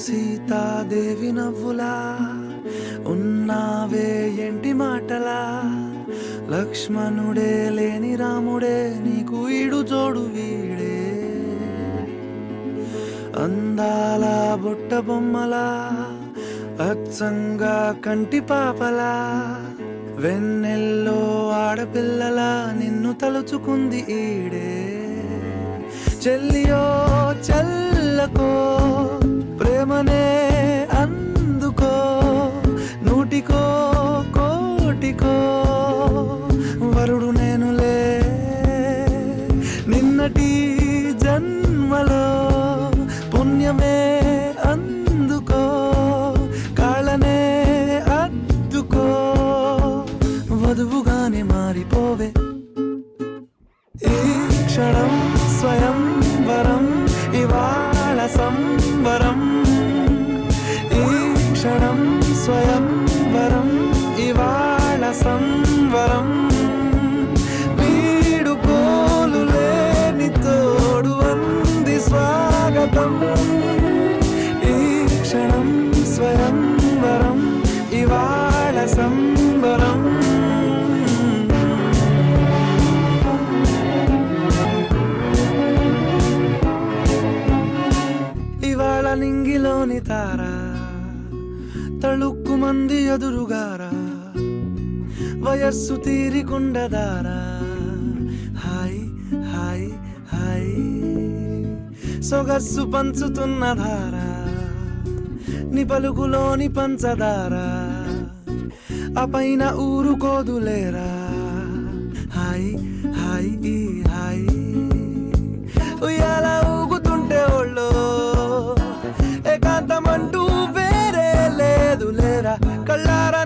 సీతాదేవి నవ్వులా ఉన్నావే ఎంటి మాటలా, లక్ష్మణుడే లేని రాముడే నీకు ఈడు జోడు వీడే, అందాల బుట్ట బొమ్మలా అచ్చంగా కంటి పాపలా, వెన్నెల్లో ఆడపిల్లలా నిన్ను తలుచుకుంది ఈడే. చెల్లియో చెల్లకో ప్రేమనే అందుకో, నూటికో కోటికో వరుడు నేనులే, నిన్నటి జన్మలో పుణ్యమే అందుకో, కాళ్ళనే అద్దుకో, వధువుగానే మారిపోవే. ఈ క్షణం స్వయం వరం ఇవాళ సంబరం, ఈ క్షణం స్వయం వరం ఇవాళ సంవరం, వీడుకోలు లేని తోడు అంది స్వాగతం. ఈ క్షణం స్వయం వరం ఇవాళ సంబరం. ఇవాళ నింగిలోని తారా తళుక్కు మంది ఎదురుగారా, వయస్సు తీరికుండదారా, హాయ్ హాయ్ హాయ్ సొగస్సు పంచుతున్న ధారా, నీ పలుకులోని పంచదారా, ఆ పైన ఊరుకోదులేరా, హాయ్ హాయ్ ఈ హాయ్. ఉయ్యాల ఊగుతుంటే ఒళ్ళో ఏకాంతమంటూ వేరే లేదు లేరా, కళ్ళారా